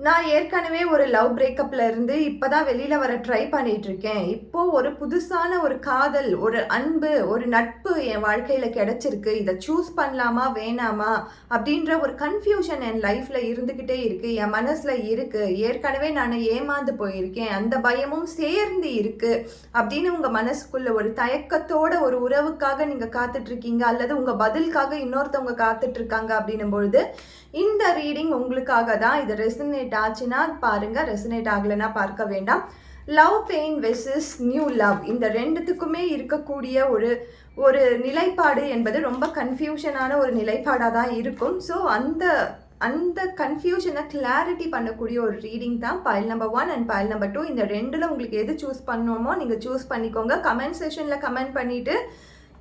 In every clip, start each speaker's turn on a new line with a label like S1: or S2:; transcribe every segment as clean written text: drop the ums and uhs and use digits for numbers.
S1: நான் ஏற்கனவே ஒரு லவ் பிரேக்கப்ல இருந்து இப்பதான் வெளியில வர ட்ரை பண்ணிட்டு இருக்கேன். இப்போ ஒரு புதுசான ஒரு காதல், ஒரு அன்பு, ஒரு நட்பு என் வாழ்க்கையில கிடைச்சிருக்கு. இத சூஸ் பண்ணலாமா? வேணாமா? அப்படின்ற ஒரு கன்ஃப்யூஷன் என் லைஃப்ல இருந்துகிட்டே இருக்கு. என் மனசுல இருக்கு. ஏற்கனவே நான் ஏமாந்து போயிருக்கேன். அந்த பயமும் சேர்ந்து இருக்கு. அப்படின்னு உங்க மனசுக்குள்ள ஒரு தயக்கத்தோட ஒரு உறவுக்காக நீங்க காத்துட்டு இருக்கீங்க, அல்லது உங்க பதிலுக்காக இன்னொருத்தவங்க காத்துட்டு இருக்காங்க அப்படின்னும் பொழுது, இந்த ரீடிங் உங்களுக்காக தான். இது ரெசனேட் ஆச்சுன்னா பாருங்க, ரெசனேட் ஆகலைன்னா பார்க்க வேண்டாம். Love pain versus new love, இந்த ரெண்டுத்துக்குமே இருக்கக்கூடிய ஒரு ஒரு நிலைப்பாடு என்பது ரொம்ப கன்ஃபியூஷனான ஒரு நிலைப்பாடாக தான் இருக்கும். ஸோ அந்த அந்த கன்ஃபியூஷனை கிளாரிட்டி பண்ணக்கூடிய ஒரு ரீடிங் தான் file number 1 and file number 2. இந்த ரெண்டில் உங்களுக்கு எது சூஸ் பண்ணணுமோ நீங்கள் சூஸ் பண்ணிக்கோங்க. கமெண்ட் செஷனில் கமெண்ட் பண்ணிவிட்டு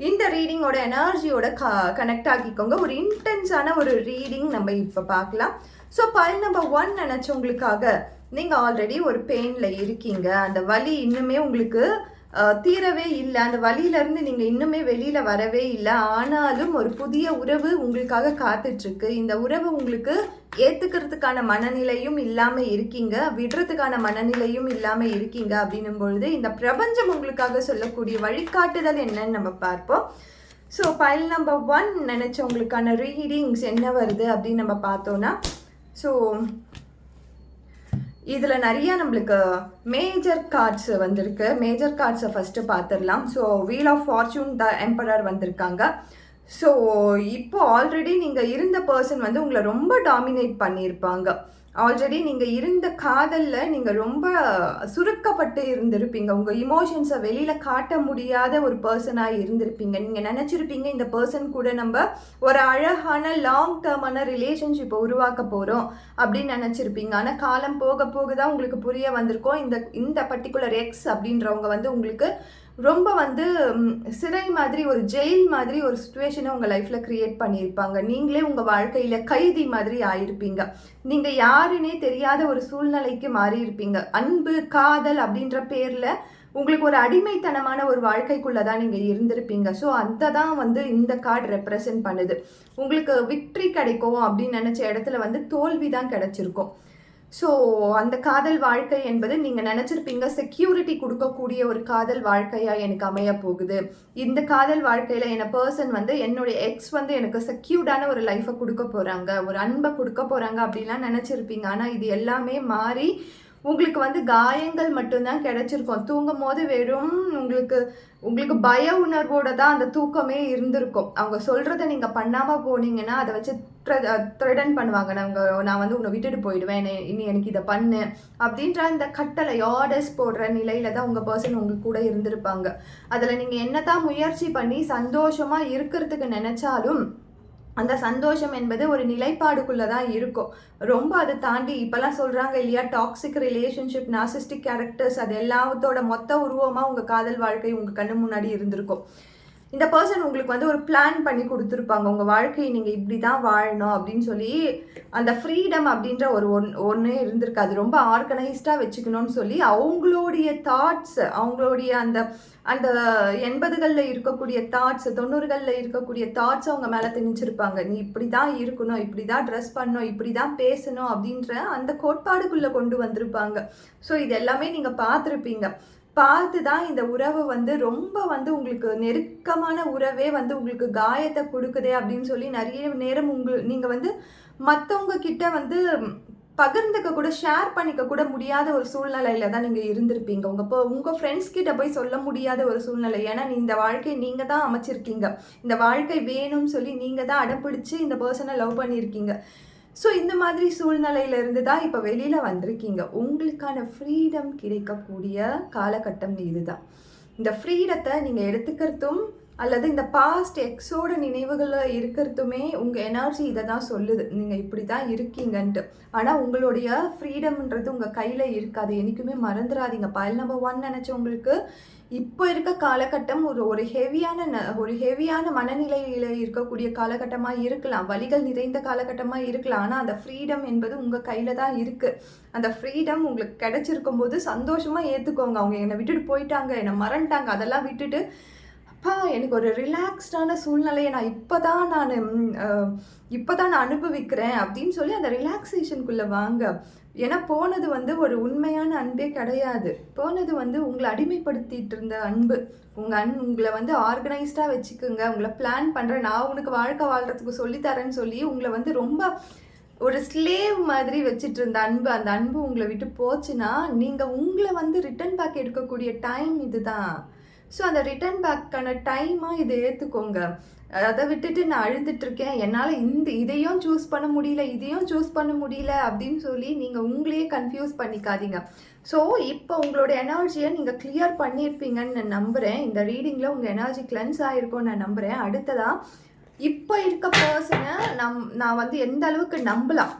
S1: இந்த ரீடிங்கோட எனர்ஜியோட கனெக்ட் ஆகிக்கோங்க. ஒரு இன்டென்ஸான ஒரு ரீடிங் நம்ம இப்போ பார்க்கலாம். ஸோ பைல் நம்பர் 1 நினச்சவங்களுக்காக, நீங்கள் ஆல்ரெடி ஒரு பெயினில் இருக்கீங்க. அந்த வலி இன்னுமே உங்களுக்கு தீரவே இல்லை. அந்த வலியிலேருந்து நீங்கள் இன்னுமே வெளியில் வரவே இல்லை. ஆனாலும் ஒரு புதிய உறவு உங்களுக்காக காத்துட்ருக்கு. இந்த உறவு உங்களுக்கு ஏற்றுக்கிறதுக்கான மனநிலையும் இல்லாமல் இருக்கீங்க, விடுறதுக்கான மனநிலையும் இல்லாமல் இருக்கீங்க. அப்படின்னும் பொழுது இந்த பிரபஞ்சம் உங்களுக்காக சொல்லக்கூடிய வழிகாட்டுதல் என்னன்னு நம்ம பார்ப்போம். ஸோ பைல் நம்பர் 1 நினச்சவங்களுக்கான ரீடிங்ஸ் என்ன வருது அப்படின்னு நம்ம பார்த்தோன்னா, ஸோ இதில் நிறையா நம்மளுக்கு மேஜர் கார்ட்ஸ் வந்திருக்கு. மேஜர் கார்ட்ஸை ஃபஸ்ட்டு பார்த்துடலாம். So wheel of fortune, the emperor வந்திருக்காங்க. ஸோ இப்போ ஆல்ரெடி நீங்கள் இருந்த பர்சன் வந்து உங்களை ரொம்ப டாமினேட் பண்ணியிருப்பாங்க. ஆல்ரெடி நீங்கள் இருந்த காதலில் நீங்கள் ரொம்ப சுருக்கப்பட்டு இருந்திருப்பீங்க. உங்கள் இமோஷன்ஸை வெளியில் காட்ட முடியாத ஒரு பர்சனாக இருந்திருப்பீங்க. நீங்கள் நினச்சிருப்பீங்க இந்த பர்சன் கூட நம்ம ஒரு அழகான லாங் டேர்மான ரிலேஷன்ஷிப்பை உருவாக்க போகிறோம் அப்படின்னு நினச்சிருப்பீங்க. ஆனால் காலம் போக போக தான் உங்களுக்கு புரிய வந்திருக்கோம், இந்த பர்டிகுலர் எக்ஸ் அப்படின்றவங்க வந்து உங்களுக்கு ரொம்ப வந்து சிறை மாதிரி, ஒரு ஜெயில் மாதிரி ஒரு சுச்சுவேஷனை உங்கள் லைஃப்பில் க்ரியேட் பண்ணியிருப்பாங்க. நீங்களே உங்கள் வாழ்க்கையில் கைதி மாதிரி ஆயிருப்பீங்க. நீங்கள் யாருன்னே தெரியாத ஒரு சூழ்நிலைக்கு மாறி இருப்பீங்க. அன்பு, காதல் அப்படின்ற பேரில் உங்களுக்கு ஒரு அடிமைத்தனமான ஒரு வாழ்க்கைக்குள்ளே தான் நீங்கள் இருந்திருப்பீங்க. ஸோ அதை தான் வந்து இந்த கார்டு ரெப்ரசன்ட் பண்ணுது. உங்களுக்கு விக்ட்ரி கிடைக்கும் அப்படின்னு நினச்ச இடத்துல வந்து தோல்வி தான் கிடைச்சிருக்கும். ஸோ அந்த காதல் வாழ்க்கை என்பது நீங்கள் நினச்சிருப்பீங்க செக்யூரிட்டி கொடுக்கக்கூடிய ஒரு காதல் வாழ்க்கையாக எனக்கு அமைய போகுது. இந்த காதல் வாழ்க்கையில் என்ன பர்சன் வந்து என்னுடைய எக்ஸ் வந்து எனக்கு செக்யூர்டான ஒரு லைஃப்பை கொடுக்க போகிறாங்க, ஒரு அன்பை கொடுக்க போகிறாங்க அப்படின்லாம் நினச்சிருப்பீங்க. ஆனால் இது எல்லாமே மாறி உங்களுக்கு வந்து காயங்கள் மட்டும்தான் கிடைச்சிருக்கும். தூங்கும் போது வெறும் உங்களுக்கு பய உணர்வோட தான் அந்த தூக்கமே இருந்திருக்கும். அவங்க சொல்கிறத நீங்கள் பண்ணாமல் போனீங்கன்னா அதை வச்சு த்ரெடன் பண்ணுவாங்க. நான் வந்து உன்னை விட்டுட்டு போயிடுவேன், இனி எனக்கு இதை பண்ணு அப்படின்ற அந்த கட்டளை ஆர்டர்ஸ் போடுற நிலையில தான் உங்கள் பர்சன் உங்களுக்கு கூட இருந்திருப்பாங்க. அதில் நீங்கள் என்னதான் முயற்சி பண்ணி சந்தோஷமாக இருக்கிறதுக்கு நினச்சாலும் அந்த சந்தோஷம் என்பது ஒரு நிலைப்பாடுக்குள்ளே தான் இருக்கும். ரொம்ப அதை தாண்டி இப்போல்லாம் சொல்கிறாங்க இல்லையா, டாக்ஸிக் ரிலேஷன்ஷிப், நார்சிஸ்டிக் கேரக்டர்ஸ், அது எல்லாத்தோட மொத்த உருவமாக உங்கள் காதல் வாழ்க்கை உங்கள் கண்ணு முன்னாடி இருந்திருக்கும். இந்த பர்சன் உங்களுக்கு வந்து ஒரு பிளான் பண்ணி கொடுத்துருப்பாங்க. உங்கள் வாழ்க்கையை நீங்கள் இப்படி தான் வாழணும் அப்படின்னு சொல்லி அந்த ஃப்ரீடம் அப்படின்ற ஒன்று இருந்திருக்கு. அது ரொம்ப ஆர்கனைஸ்டாக வச்சுக்கணும்னு சொல்லி அவங்களுடைய தாட்ஸ், அவங்களுடைய அந்த அந்த 80களில் இருக்கக்கூடிய தாட்ஸ், 90களில் இருக்கக்கூடிய தாட்ஸ் அவங்க மேலே திணிச்சிருப்பாங்க. நீ இப்படி தான் இருக்கணும், இப்படி தான் ட்ரெஸ் பண்ணணும், இப்படி தான் பேசணும் அப்படின்ற அந்த கோட்பாடுக்குள்ளே கொண்டு வந்திருப்பாங்க. ஸோ இது எல்லாமே நீங்கள் பார்த்துருப்பீங்க. பார்த்து தான் இந்த உறவு வந்து ரொம்ப வந்து உங்களுக்கு நெருக்கமான உறவே வந்து உங்களுக்கு காயத்தை கொடுக்குதே அப்படின்னு சொல்லி நிறைய நேரம் நீங்கள் வந்து மற்றவங்க கிட்ட வந்து பகிர்ந்துக்க கூட, ஷேர் பண்ணிக்க கூட முடியாத ஒரு சூழ்நிலையில தான் நீங்கள் இருந்திருப்பீங்க. உங்கள் ஃப்ரெண்ட்ஸ் கிட்ட போய் சொல்ல முடியாத ஒரு சூழ்நிலை. ஏன்னா இந்த வாழ்க்கையை நீங்கள் தான் அமைச்சிருக்கீங்க. இந்த வாழ்க்கை வேணும்னு சொல்லி நீங்கள் தான் அடம்பிடிச்சு இந்த பர்சனை லவ் பண்ணியிருக்கீங்க. ஸோ இந்த மாதிரி சூழ்நிலையிலிருந்து தான் இப்போ வெளியில் வந்திருக்கீங்க. உங்களுக்கான ஃப்ரீடம் கிடைக்கக்கூடிய காலகட்டம் இதுதான். இந்த ஃப்ரீடத்தை நீங்கள் எடுத்துக்கிறதும் அல்லது இந்த பாஸ்ட் எக்ஸோட நினைவுகளில் இருக்கிறதுமே உங்கள் எனர்ஜி இதை தான் சொல்லுது, நீங்கள் இப்படி தான் இருக்கீங்கன்ட்டு. ஆனால் உங்களுடைய ஃப்ரீடம்ன்றது உங்கள் கையில் இருக்காது. என்றைக்குமே மறந்துடாதீங்க. பைல் நம்பர் 1 நினச்சவங்களுக்கு இப்போ இருக்க காலகட்டம் ஒரு ஹெவியான மனநிலையில் இருக்கக்கூடிய காலகட்டமாக இருக்கலாம், வலிகள் நிறைந்த காலகட்டமாக இருக்கலாம். ஆனால் அந்த ஃப்ரீடம் என்பது உங்கள் கையில் தான் இருக்குது. அந்த ஃப்ரீடம் உங்களுக்கு கிடைச்சிருக்கும் போது சந்தோஷமாக ஏற்றுக்கோங்க. அவங்க என்னை விட்டுட்டு போயிட்டாங்க, என்னை மறந்துட்டாங்க, அதெல்லாம் விட்டுட்டு எனக்கு ஒரு ரிலாக்ஸ்டான சூழ்நிலையை நான் இப்போ தான் நான் அனுபவிக்கிறேன் அப்படின்னு சொல்லி அந்த ரிலாக்ஸேஷனுக்குள்ளே வாங்க. ஏன்னா போனது வந்து ஒரு உண்மையான அன்பே கிடையாது. போனது வந்து உங்களை அடிமைப்படுத்திட்டு இருந்த அன்பு. உங்களை வந்து ஆர்கனைஸ்டாக வச்சுக்குங்க, உங்களை பிளான் பண்ணுறேன், நான் உனக்கு வாழ்க்கை வாழ்கிறதுக்கு சொல்லித்தரேன்னு சொல்லி உங்களை வந்து ரொம்ப ஒரு ஸ்லேவ் மாதிரி வச்சுட்டு இருந்த அன்பு, அந்த அன்பு உங்களை விட்டு போச்சுன்னா நீங்கள் உங்களை வந்து ரிட்டர்ன் பேக் எடுக்கக்கூடிய டைம் இதுதான். ஸோ அந்த ரிட்டர்ன் பேக்கான டைமாக இதை ஏற்றுக்கோங்க. அதை விட்டுட்டு நான் அழுதுட்டுருக்கேன், என்னால் இதையும் சூஸ் பண்ண முடியல, இதையும் சூஸ் பண்ண முடியல அப்படின்னு சொல்லி நீங்கள் உங்களையே கன்ஃபியூஸ் பண்ணிக்காதீங்க. ஸோ இப்போ உங்களோட எனர்ஜியை நீங்கள் கிளியர் பண்ணியிருப்பீங்கன்னு நான் நம்புகிறேன். இந்த ரீடிங்கில் உங்கள் எனர்ஜி கிளென்ஸ் ஆகிருக்கும்னு நான் நம்புகிறேன். அடுத்ததாக இப்போ இருக்க பர்சனை நான் வந்து எந்த அளவுக்கு நம்பலாம்,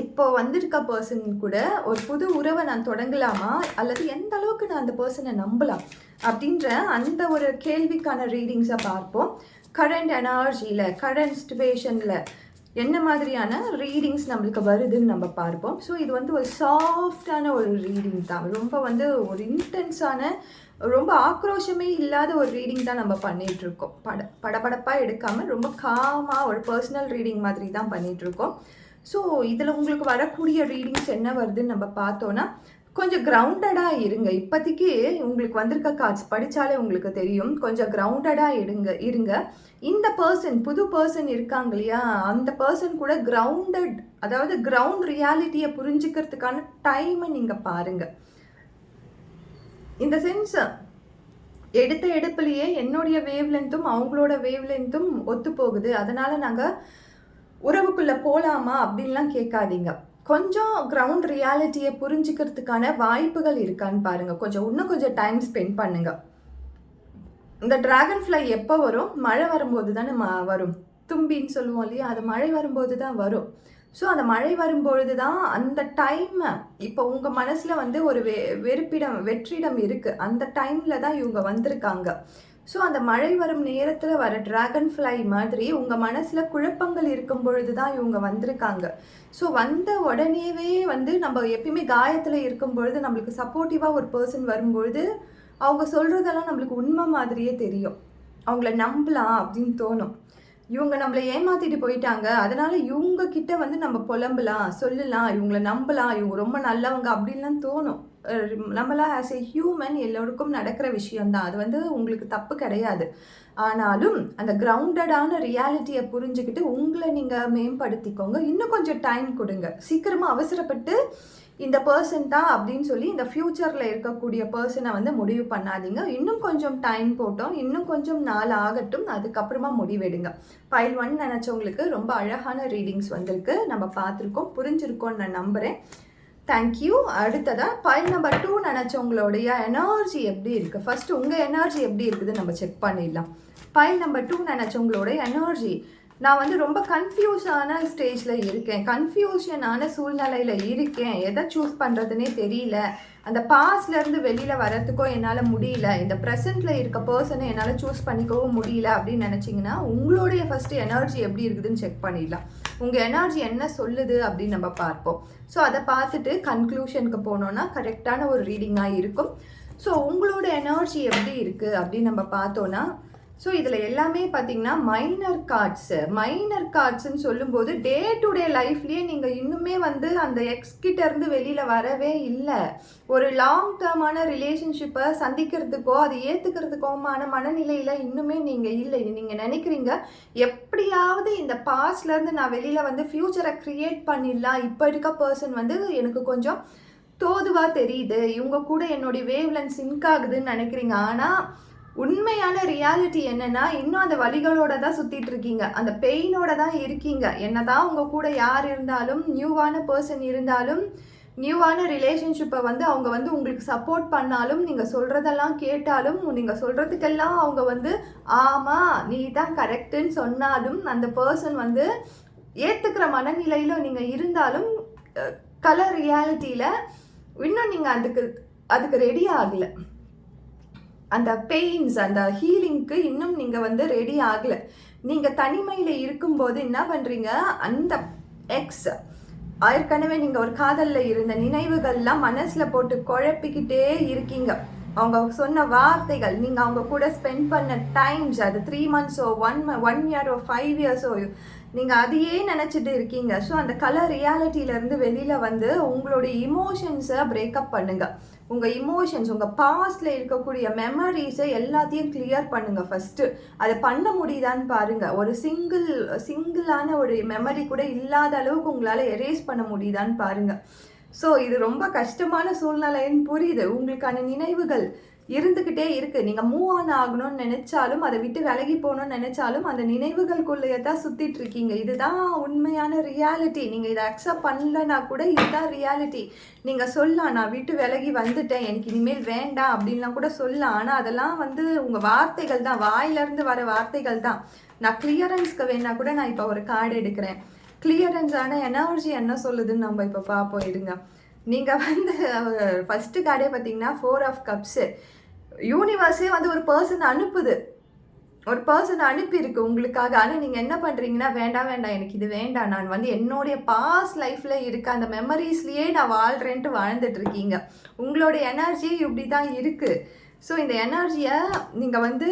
S1: இப்போ வந்திருக்க பர்சன் கூட ஒரு புது உறவை நான் தொடங்கலாமா, அல்லது எந்த அளவுக்கு நான் அந்த பர்சனை நம்பலாம் அப்படின்ற அந்த ஒரு கேள்விக்கான ரீடிங்ஸை பார்ப்போம். கரண்ட் எனர்ஜியில், கரண்ட் சிச்சுவேஷனில் என்ன மாதிரியான ரீடிங்ஸ் நம்மளுக்கு வருதுன்னு நம்ம பார்ப்போம். ஸோ இது வந்து ஒரு சாஃப்டான ஒரு ரீடிங் தான், ரொம்ப வந்து ஒரு இன்டென்ஸான, ரொம்ப ஆக்ரோஷமே இல்லாத ஒரு ரீடிங் தான் நம்ம பண்ணிகிட்ருக்கோம். படபடப்பாக எடுக்காமல் ரொம்ப காமாக ஒரு பர்சனல் ரீடிங் மாதிரி தான் பண்ணிகிட்ருக்கோம். ஸோ இதில் உங்களுக்கு வரக்கூடிய ரீடிங்ஸ் என்ன வருதுன்னு நம்ம பார்த்தோன்னா, கொஞ்சம் கிரவுண்டடாக இருங்க. இப்போதைக்கு உங்களுக்கு வந்திருக்க கார்ட்ஸ் படித்தாலே உங்களுக்கு தெரியும். கொஞ்சம் கிரவுண்டடாக இருங்க. இந்த பர்சன், புது பர்சன் இருக்காங்க இல்லையா, அந்த பர்சன் கூட கிரவுண்டட், அதாவது கிரவுண்ட் ரியாலிட்டியை புரிஞ்சுக்கிறதுக்கான டைமை நீங்கள் பாருங்கள். இந்த சென்ஸ் எடுத்த எடுப்புலையே என்னுடைய வேவ் லென்த்தும் அவங்களோட வேவ் லென்த்தும் ஒத்து போகுது, அதனால் நாங்கள் உறவுக்குள்ளே போகலாமா அப்படின்லாம் கேட்காதீங்க. கொஞ்சம் கிரவுண்ட் ரியாலிட்டியை புரிஞ்சுக்கிறதுக்கான வாய்ப்புகள் இருக்கான்னு பாருங்கள். இன்னும் கொஞ்சம் டைம் ஸ்பெண்ட் பண்ணுங்கள். இந்த டிராகன் ஃப்ளை எப்போ வரும்? மழை வரும்போது தானே வரும். தும்பின்னு சொல்லுவோம் இல்லையா, அது மழை வரும்போது தான் வரும். ஸோ அந்த மழை வரும்பொழுது தான் அந்த டைமை, இப்போ உங்கள் மனசில் வந்து ஒரு வெற்றிடம் இருக்குது, அந்த டைமில் தான் இவங்க வந்திருக்காங்க. ஸோ அந்த மழை வரும் நேரத்தில் வர டிராகன் ஃப்ளை மாதிரி உங்கள் மனசில் குழப்பங்கள் இருக்கும் பொழுது தான் இவங்க வந்திருக்காங்க. ஸோ வந்த உடனேவே வந்து நம்ம எப்பயுமே காயத்தில் இருக்கும் பொழுது நம்மளுக்கு சப்போர்ட்டிவாக ஒரு பர்சன் வரும்பொழுது அவங்க சொல்கிறதெல்லாம் நம்மளுக்கு உண்மை மாதிரியே தெரியும், அவங்கள நம்பலாம் அப்படின்னு தோணும். இவங்க நம்மளை ஏமாற்றிட்டு போயிட்டாங்க, அதனால் இவங்க கிட்ட வந்து நம்ம புலம்பலாம், சொல்லலாம், இவங்கள நம்பலாம், இவங்க ரொம்ப நல்லவங்க அப்படின்லாம் தோணும். நம்மளாம் ஆஸ் ஏ ஹியூமன் எல்லோருக்கும் நடக்கிற விஷயம்தான், அது வந்து உங்களுக்கு தப்பு கிடையாது. ஆனாலும் அந்த கிரவுண்டடான ரியாலிட்டியை புரிஞ்சுக்கிட்டு உங்களை நீங்கள் மேம்படுத்திக்கோங்க. இன்னும் கொஞ்சம் டைம் கொடுங்க. சீக்கிரமாக அவசரப்பட்டு இந்த பர்சன் தான் அப்படின்னு சொல்லி இந்த ஃப்யூச்சரில் இருக்கக்கூடிய பர்சனை வந்து முடிவு பண்ணாதீங்க. இன்னும் கொஞ்சம் டைம் போட்டோம், இன்னும் கொஞ்சம் நாள் ஆகட்டும், அதுக்கப்புறமா முடிவெடுங்க. பைல் 1 நினச்சவங்களுக்கு ரொம்ப அழகான ரீடிங்ஸ் வந்திருக்கு, நம்ம பார்த்துருக்கோம், புரிஞ்சிருக்கோன்னு நான் நம்புகிறேன். தேங்க்யூ. அடுத்ததாக பைல் நம்பர் 2 நினச்சவங்களுடைய எனர்ஜி எப்படி இருக்குது, ஃபஸ்ட்டு உங்கள் எனர்ஜி எப்படி இருக்குது நம்ம செக் பண்ணிடலாம். பைல் நம்பர் 2 நினச்சவங்களோட எனர்ஜி, நான் வந்து ரொம்ப கன்ஃபியூஸான ஸ்டேஜில் இருக்கேன், கன்ஃபியூஷனான சூழ்நிலையில் இருக்கேன், எதை சூஸ் பண்ணுறதுனே தெரியல, அந்த பாஸ்ட்லேருந்து வெளியில் வரத்துக்கோ என்னால் முடியல, இந்த ப்ரெசண்ட்டில் இருக்க பர்சனை என்னால் சூஸ் பண்ணிக்கவும் முடியல அப்படின்னு நினச்சிங்கன்னா உங்களுடைய ஃபஸ்ட்டு எனர்ஜி எப்படி இருக்குதுன்னு செக் பண்ணிடலாம். உங்கள் எனர்ஜி என்ன சொல்லுது அப்படின்னு நம்ம பார்ப்போம். ஸோ அதை பார்த்துட்டு கன்க்ளூஷனுக்கு போனோன்னா கரெக்டான ஒரு ரீடிங்காக இருக்கும். ஸோ உங்களோட எனர்ஜி எப்படி இருக்குது அப்படின்னு நம்ம பார்த்தோன்னா, ஸோ இதில் எல்லாமே பார்த்தீங்கன்னா மைனர் கார்ட்ஸ்ன்னு சொல்லும்போது டே டு டே லைஃப்லேயே நீங்கள் இன்னுமே வந்து அந்த எக்ஸ்கிட்டேருந்து வெளியில் வரவே இல்லை. ஒரு லாங் டேர்மான ரிலேஷன்ஷிப்பை சந்திக்கிறதுக்கோ அது ஏற்றுக்கிறதுக்கோமான மனநிலையில் இன்னுமே நீங்கள் இல்லை. நீங்கள் நினைக்கிறீங்க எப்படியாவது இந்த பாஸ்ட்லேருந்து நான் வெளியில் வந்து ஃப்யூச்சரை க்ரியேட் பண்ணிடலாம், இப்போ இருக்க பர்சன் வந்து எனக்கு கொஞ்சம் தோதுவாக தெரியுது, இவங்க கூட என்னுடைய வேவ்லென்த் சிங்க் ஆகுதுன்னு நினைக்கிறீங்க. ஆனால் உண்மையான ரியாலிட்டி என்னன்னா, இன்னும் அந்த வலிகளோட தான் சுற்றிட்டு இருக்கீங்க, அந்த பெயினோட தான் இருக்கீங்க. என்னதான் உங்கள் கூட யார் இருந்தாலும், நியூவான பர்சன் இருந்தாலும், நியூவான ரிலேஷன்ஷிப்பை வந்து அவங்க வந்து உங்களுக்கு சப்போர்ட் பண்ணாலும், நீங்கள் சொல்கிறதெல்லாம் கேட்டாலும், நீங்கள் சொல்கிறதுக்கெல்லாம் அவங்க வந்து ஆமாம் நீ தான் கரெக்டுன்னு சொன்னாலும், அந்த பர்சன் வந்து ஏற்றுக்கிற மனநிலையில் நீங்கள் இருந்தாலும் கலர் ரியாலிட்டியில் இன்னும் நீங்கள் அதுக்கு ரெடி ஆகலை. அந்த பெயின்ஸ், அந்த ஹீலிங்க்கு இன்னும் நீங்கள் வந்து ரெடி ஆகலை. நீங்கள் தனிமையில் இருக்கும்போது என்ன பண்ணுறீங்க, அந்த எக்ஸ் ஏற்கனவே நீங்கள் ஒரு காதலில் இருந்த நினைவுகள்லாம் மனசில் போட்டு குழப்பிக்கிட்டே இருக்கீங்க. அவங்க சொன்ன வார்த்தைகள், நீங்கள் அவங்க கூட ஸ்பெண்ட் பண்ண டைம்ஸ், அது 3 மந்த்ஸோ 1 இயரோ 5 இயர்ஸோ நீங்கள் அதையே நினச்சிட்டு இருக்கீங்க. ஸோ அந்த கலர் ரியாலிட்டியிலேருந்து வெளியில் வந்து உங்களுடைய இமோஷன்ஸை பிரேக்கப் பண்ணுங்கள். உங்கள் இமோஷன்ஸ், உங்கள் பாஸ்டில் இருக்கக்கூடிய மெமரிஸை எல்லாத்தையும் கிளியர் பண்ணுங்கள் ஃபஸ்ட்டு. அதை பண்ண முடியுதான்னு பாருங்கள். ஒரு சிங்கிளான ஒரு மெமரி கூட இல்லாத அளவுக்கு உங்களால் எரேஸ் பண்ண முடியுதான்னு பாருங்கள். ஸோ இது ரொம்ப கஷ்டமான சூழ்நிலைன்னு புரியுது. உங்களுக்கான நினைவுகள் இருந்துக்கிட்டே இருக்குது. நீங்கள் மூவ் ஆன் ஆகணும்னு நினச்சாலும், அதை விட்டு விலகி போகணும்னு நினச்சாலும் அந்த நினைவுகளுக்குள்ளேயே தான் சுற்றிட்டு இருக்கீங்க. இதுதான் உண்மையான ரியாலிட்டி. நீங்கள் இதை அக்செப்ட் பண்ணலன்னா கூட இதுதான் ரியாலிட்டி. நீங்கள் சொல்லலாம், நான் விட்டு விலகி வந்துட்டேன், எனக்கு இனிமேல் வேண்டாம் அப்படின்லாம் கூட சொல்லலாம். ஆனால் அதெல்லாம் வந்து உங்கள் வார்த்தைகள் தான், வாயிலிருந்து வர வார்த்தைகள் தான். நான் கிளியரன்ஸ்க்கு வேணா கூட நான் இப்போ ஒரு கார்டு எடுக்கிறேன். கிளியரன்ஸான எனர்ஜி என்ன சொல்லுதுன்னு நம்ம இப்போ பார்ப்போம். இருங்க. நீங்கள் வந்து ஃபஸ்ட்டு கார்டே பார்த்தீங்கன்னா 4 ஆஃப் கப்ஸு. யூனிவர்ஸே வந்து ஒரு பர்சன் அனுப்புது, ஒரு பர்சன் அனுப்பியிருக்கு உங்களுக்காக. ஆனால் நீங்கள் என்ன பண்ணுறீங்கன்னா, வேண்டாம் வேண்டாம், எனக்கு இது வேண்டாம், நான் வந்து என்னுடைய பாஸ்ட் லைஃப்பில் இருக்க அந்த மெமரிஸ்லேயே நான் வாழ்கிறேன்ட்டு வாழ்ந்துட்டுருக்கீங்க. உங்களுடைய எனர்ஜி இப்படி தான் இருக்குது. ஸோ இந்த எனர்ஜியை நீங்கள் வந்து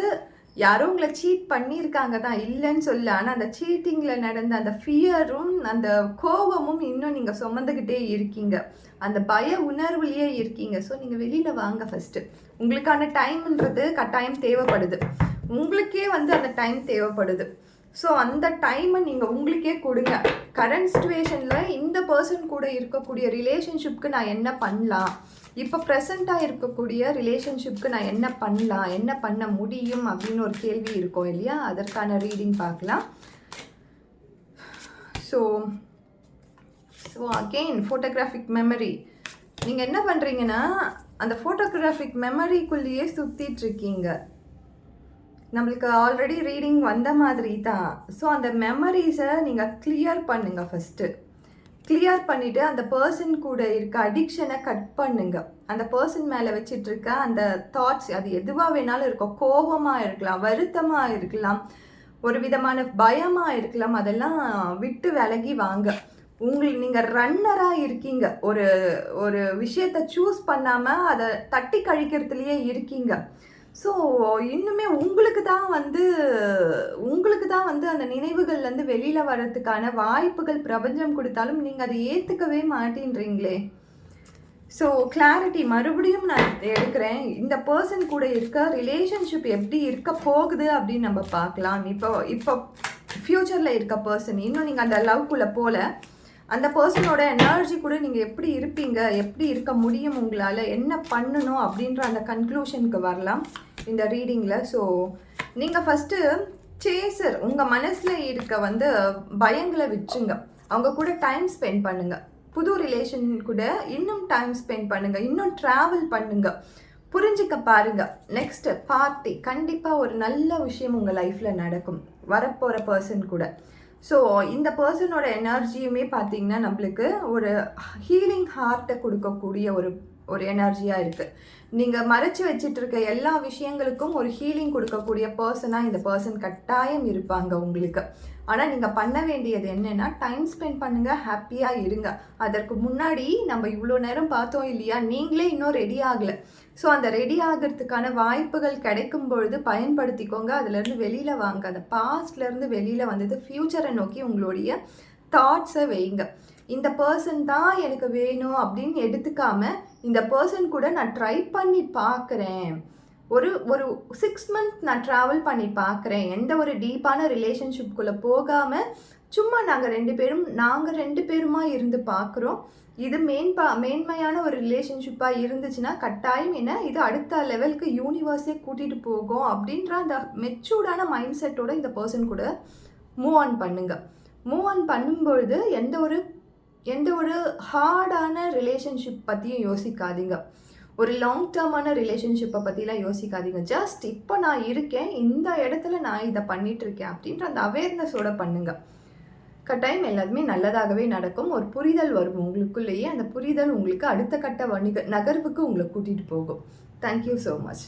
S1: யாரோ உங்களை சீட் பண்ணியிருக்காங்க தான், இல்லைன்னு சொல்ல. ஆனால் அந்த சீட்டிங்கில் நடந்த அந்த ஃபியரும் அந்த கோபமும் இன்னும் நீங்கள் சுமந்துக்கிட்டே இருக்கீங்க. அந்த பய உணர்வுலேயே இருக்கீங்க. ஸோ நீங்கள் வெளியில் வாங்க ஃபஸ்ட்டு. உங்களுக்கான டைம்ன்றது கட்டாயம் தேவைப்படுது. உங்களுக்கே வந்து அந்த டைம் தேவைப்படுது. ஸோ அந்த டைமை நீங்கள் உங்களுக்கே கொடுங்க. கரண்ட் சுச்சுவேஷனில் இந்த பர்சன் கூட இருக்கக்கூடிய ரிலேஷன்ஷிப்க்கு நான் என்ன பண்ணலாம், இப்போ ப்ரெசண்ட்டாக இருக்கக்கூடிய ரிலேஷன்ஷிப்க்கு நான் என்ன பண்ணலாம், என்ன பண்ண முடியும் அப்படின்னு ஒரு கேள்வி இருக்கும் இல்லையா? அதற்கான ரீடிங் பார்க்கலாம். So again photographic memory. நீங்கள் என்ன பண்ணுறீங்கன்னா, அந்த ஃபோட்டோகிராஃபிக் மெமரிக்குள்ளேயே சுற்றிட்டுருக்கீங்க. நம்மளுக்கு ஆல்ரெடி ரீடிங் வந்த மாதிரி தான். ஸோ அந்த மெமரிஸை நீங்கள் கிளியர் பண்ணுங்கள் ஃபஸ்ட்டு. கிளியர் பண்ணிவிட்டு அந்த பர்சன் கூட இருக்க அடிக்ஷனை கட் பண்ணுங்க. அந்த பர்சன் மேலே வச்சிட்ருக்க அந்த தாட்ஸ், அது எதுவாக வேணாலும் இருக்கும். கோபமாக இருக்கலாம், வருத்தமாக இருக்கலாம், ஒரு விதமான பயமாக இருக்கலாம். அதெல்லாம் விட்டு விலகி வாங்க. நீங்கள் ரன்னராக இருக்கீங்க. ஒரு விஷயத்தை சூஸ் பண்ணாமல் அதை தட்டி கழிக்கிறதுலையே இருக்கீங்க. ஸோ இன்னுமே உங்களுக்கு தான் வந்து அந்த நினைவுகள்லேருந்து வெளியில் வர்றதுக்கான வாய்ப்புகள் பிரபஞ்சம் கொடுத்தாலும் நீங்கள் அதை ஏற்றுக்கவே மாட்டேன்றீங்களே. ஸோ கிளாரிட்டி மறுபடியும் நான் எடுக்கிறேன். இந்த பர்சன் கூட இருக்க ரிலேஷன்ஷிப் எப்படி இருக்க போகுது அப்படின்னு நம்ம பார்க்கலாம். இப்போ ஃப்யூச்சரில் இருக்க பர்சன், இன்னும் நீங்கள் அந்த லவ்க்குள்ளே போல, அந்த பர்சனோட எனர்ஜி கூட நீங்கள் எப்படி இருப்பீங்க, எப்படி இருக்க முடியும், உங்களால் என்ன பண்ணணும் அப்படின்ற அந்த கன்க்ளூஷனுக்கு வரலாம் இந்த ரீடிங்கில். ஸோ நீங்கள் ஃபஸ்ட்டு சேசர், உங்கள் மனசில் இருக்க வந்து பயங்களை விட்டுருங்க. அவங்க கூட டைம் ஸ்பெண்ட் பண்ணுங்கள். புது ரிலேஷன் கூட இன்னும் டைம் ஸ்பெண்ட் பண்ணுங்கள். இன்னும் ட்ராவல் பண்ணுங்கள். புரிஞ்சிக்க பாருங்கள். Next party. கண்டிப்பாக ஒரு நல்ல விஷயம் உங்கள் லைஃப்பில் நடக்கும் வரப்போகிற பர்சன் கூட. ஸோ இந்த பர்சனோட எனர்ஜியுமே பார்த்திங்கன்னா நம்மளுக்கு ஒரு ஹீலிங் ஹார்ட்டை கொடுக்கக்கூடிய ஒரு எனர்ஜியாக இருக்குது. நீங்கள் மறைச்சி வச்சிட்டு இருக்க எல்லா விஷயங்களுக்கும் ஒரு ஹீலிங் கொடுக்கக்கூடிய பர்சனாக இந்த பர்சன் கட்டாயம் இருப்பாங்க உங்களுக்கு. ஆனால் நீங்கள் பண்ண வேண்டியது என்னென்னா, டைம் ஸ்பெண்ட் பண்ணுங்கள், ஹாப்பியாக இருங்க. அதற்கு முன்னாடி நம்ம இவ்வளோ நேரம் பார்த்தோம் இல்லையா, நீங்களே இன்னும் ரெடி ஆகலை. ஸோ அந்த ரெடி ஆகிறதுக்கான வாய்ப்புகள் கிடைக்கும் பொழுது பயன்படுத்திக்கோங்க. அதுலேருந்து வெளியில் வாங்க. அந்த பாஸ்ட்லேருந்து வெளியில் வந்தது ஃப்யூச்சரை நோக்கி உங்களுடைய தாட்ஸை வைங்க. இந்த பர்சன் தான் எனக்கு வேணும் அப்படின்னு எடுத்துக்காமல், இந்த பர்சன் கூட நான் ட்ரை பண்ணி பார்க்குறேன், ஒரு 6 மந்த் நான் ட்ராவல் பண்ணி பார்க்குறேன், எந்த ஒரு டீப்பான ரிலேஷன்ஷிப்குள்ளே போகாமல் சும்மா நாங்கள் ரெண்டு பேருமா இருந்து பார்க்குறோம். இது மேன்மையான ஒரு ரிலேஷன்ஷிப்பாக இருந்துச்சுன்னா கட்டாயம் இது அடுத்த லெவலுக்கு யூனிவர்ஸே கூட்டிகிட்டு போகும் அப்படின்ற அந்த மெச்சூர்டான மைண்ட் செட்டோட இந்த பர்சன் கூட மூவ் ஆன் பண்ணுங்க. மூவ் ஆன் பண்ணும்பொழுது எந்த ஒரு ஹார்டான ரிலேஷன்ஷிப் பற்றியும் யோசிக்காதீங்க. ஒரு லாங் டேர்மான ரிலேஷன்ஷிப்பை பற்றிலாம் யோசிக்காதீங்க. ஜஸ்ட் இப்போ நான் இருக்கேன், இந்த இடத்துல நான் இதை பண்ணிகிட்ருக்கேன் அப்படின்ற அந்த அவேர்னஸோட பண்ணுங்கள். கட்டாயம் எல்லாருமே நல்லதாகவே நடக்கும். ஒரு புரிதல் வரும் உங்களுக்குள்ளேயே. அந்த புரிதல் உங்களுக்கு அடுத்த கட்ட நகர்வுக்கு உங்களை கூட்டிகிட்டு போகும். Thank you so much.